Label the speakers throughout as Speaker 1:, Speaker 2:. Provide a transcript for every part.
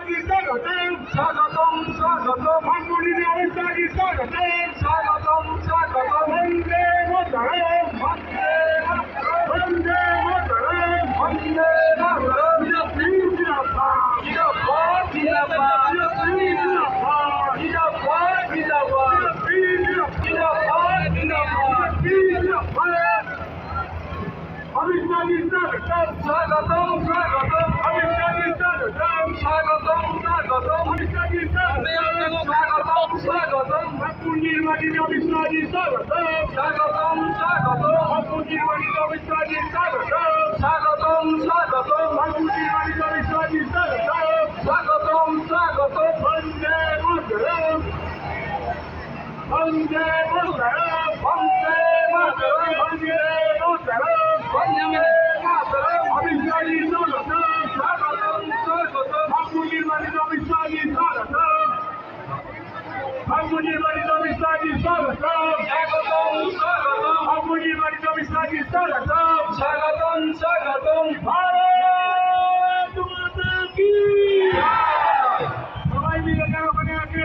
Speaker 1: স্বাগতম স্বাগতম
Speaker 2: ধানমন্ডি অমিতশাহজি স্বাগতম
Speaker 1: স্বাগতম স্বাগতম
Speaker 2: বন্দে মাতরম
Speaker 1: বন্দে মাতরম
Speaker 2: বন্দে মাতরম
Speaker 1: বন্দে মাতরম
Speaker 2: জিন্দাবাদ
Speaker 1: জিন্দাবাদ জিন্দাবাদ জিন্দাবাদ জিন্দাবাদ জিন্দাবাদ
Speaker 2: অমিতশাহজি স্বাগতম
Speaker 1: স্বাগতম স্বাগতম
Speaker 2: অমিতশাহজি স্বাগতম
Speaker 1: স্বাগতম স্বাগতম
Speaker 2: অমিতশাহজি স্বাগতম
Speaker 1: স্বাগতম স্বাগতম
Speaker 2: ধানমন্ডির মাটিতে অমিতশাহজি স্বাগতম
Speaker 1: স্বাগতম স্বাগতম
Speaker 2: ধানমন্ডির মাটিতে অমিতশাহজি স্বাগতম
Speaker 1: স্বাগতম স্বাগতম
Speaker 2: ধানমন্ডির মাটিতে অমিতশাহজি স্বাগতম
Speaker 1: স্বাগতম স্বাগতম
Speaker 2: বন্দে মাতরম বন্দে মাতরম
Speaker 1: বন্দে মাতরম
Speaker 2: বন্দে মাতরম
Speaker 1: বন্দে মাতরম
Speaker 2: অমিতশাহজি স্বাগতম
Speaker 1: স্বাগতম স্বাগতম
Speaker 2: ধানমন্ডির মাটিতে অমিতশাহজি স্বাগতম ধানমন্ডির মাটিতে অমিতশাহজি স্বাগতম
Speaker 1: স্বাগতম স্বাগতম
Speaker 2: ধানমন্ডির মাটিতে অমিতশাহজি স্বাগতম
Speaker 1: স্বাগতম স্বাগতম
Speaker 2: ভারত মাতা কি সবাই মিলে কেন ওখানে আছে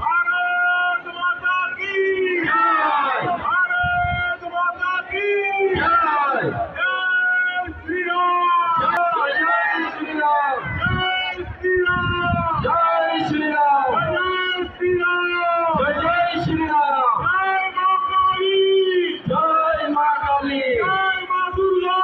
Speaker 2: ভারত মাতা কি ভারত মাতা কি
Speaker 1: জয়
Speaker 2: জয় শ্রীরাম
Speaker 1: জয় শ্রীরাম
Speaker 2: জয় শ্রীরাম
Speaker 1: জয় শ্রীরাম
Speaker 2: জয় শ্রীরাম
Speaker 1: জয় শ্রীরাম
Speaker 2: জয় মা কালী
Speaker 1: জয় মা কালী
Speaker 2: জয় মা দুর্গা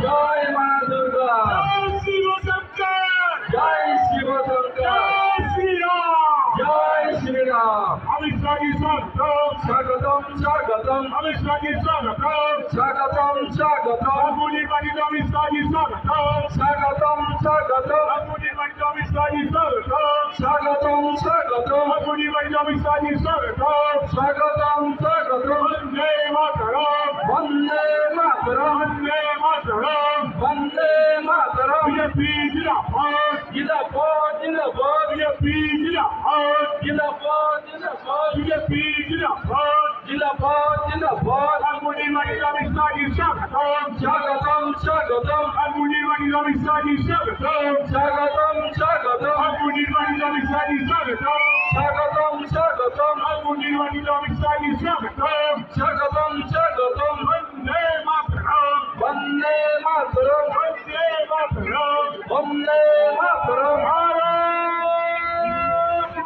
Speaker 1: জয় মা দুর্গা
Speaker 2: জয় শিব শঙ্কর
Speaker 1: জয় শিব শঙ্কর
Speaker 2: জয় শ্রীরাম
Speaker 1: জয় শ্রীরাম
Speaker 2: অমিতশাহজি স্বাগতম
Speaker 1: স্বাগতম স্বাগতম
Speaker 2: অমিতশাহজি স্বাগতম
Speaker 1: স্বাগতম স্বাগতম
Speaker 2: ধানমন্ডির মাটিতে অমিতশাহজি স্বাগতম
Speaker 1: স্বাগতম স্বাগতম
Speaker 2: ধানমন্ডির মাটিতে অমিতশাহজি স্বাগতম
Speaker 1: স্বাগতম স্বাগতম
Speaker 2: ধানমন্ডির মাটিতে অমিতশাহজি স্বাগতম
Speaker 1: স্বাগতম স্বাগতম
Speaker 2: বন্দে মাতরম
Speaker 1: বন্দে মাতরম
Speaker 2: বন্দে মাতরম
Speaker 1: বন্দে মাতরম
Speaker 2: বিজেপি জিন্দাবাদ
Speaker 1: জিন্দাবাদ জিন্দাবাদ
Speaker 2: বিজেপি জিন্দাবাদ
Speaker 1: জিন্দাবাদ জিন্দাবাদ
Speaker 2: বিজেপি জিন্দাবাদ
Speaker 1: জিন্দাবাদ জিন্দাবাদ
Speaker 2: ধানমন্ডির মাটিতে অমিতশাহজি স্বাগতম
Speaker 1: স্বাগতম স্বাগতম
Speaker 2: ধানমন্ডির মাটিতে অমিতশাহজি স্বাগতম
Speaker 1: স্বাগতম স্বাগতম
Speaker 2: ধানমন্ডির মাটিতে অমিতশাহজি স্বাগতম
Speaker 1: স্বাগতম স্বাগতম
Speaker 2: ধানমন্ডির মাটিতে অমিতশাহজি স্বাগতম
Speaker 1: স্বাগতম স্বাগতম
Speaker 2: বন্দে মাতরম
Speaker 1: বন্দে মাতরম
Speaker 2: বন্দে মাতরম
Speaker 1: বন্দে মাতরম
Speaker 2: ভারত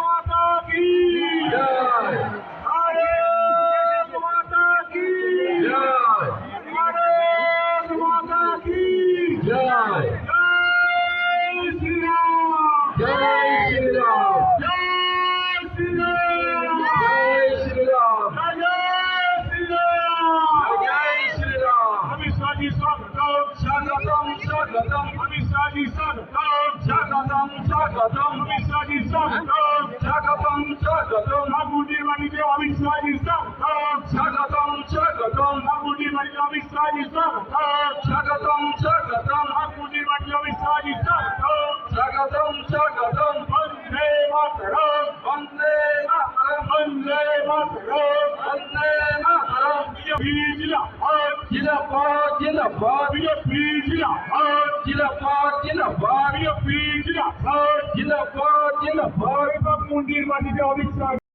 Speaker 2: মাতা কি
Speaker 1: জয়
Speaker 2: ভারত মাতা কি
Speaker 1: জয়
Speaker 2: ভারত মাতা কি
Speaker 1: জয়
Speaker 2: জয় শ্রীরাম
Speaker 1: জয় শ্রীরাম
Speaker 2: জয় শ্রীরাম
Speaker 1: জয় শ্রীরাম
Speaker 2: জয় শ্রীরাম
Speaker 1: জয় শ্রীরাম
Speaker 2: অমিতশাহজি স্বাগতম
Speaker 1: স্বাগতম স্বাগতম
Speaker 2: অমিতশাহজি স্বাগতম
Speaker 1: স্বাগতম স্বাগতম
Speaker 2: অমিতশাহজি স্বাগতম
Speaker 1: স্বাগতম স্বাগতম
Speaker 2: ধানমন্ডির মাটিতে অমিতশাহজি স্বাগতম
Speaker 1: স্বাগতম স্বাগতম
Speaker 2: ধানমন্ডির মাটিতে অমিতশাহজি স্বাগতম
Speaker 1: স্বাগতম স্বাগতম
Speaker 2: ধানমন্ডির মাটিতে অমিতশাহজি স্বাগতম
Speaker 1: স্বাগতম স্বাগতম
Speaker 2: বন্দে মাতরম
Speaker 1: বন্দে মাতরম
Speaker 2: বন্দে মাতরম
Speaker 1: বন্দে মাতরম
Speaker 2: বিজেপি জিন্দাবাদ
Speaker 1: জিন্দাবাদ জিন্দাবাদ
Speaker 2: বিজেপি জিন্দাবাদ
Speaker 1: জিন্দাবাদ জিন্দাবাদ
Speaker 2: বিজেপি জিন্দাবাদ
Speaker 1: জিন্দাবাদ জিন্দাবাদ
Speaker 2: ধানমন্ডির মাটিতে অমিতশাহ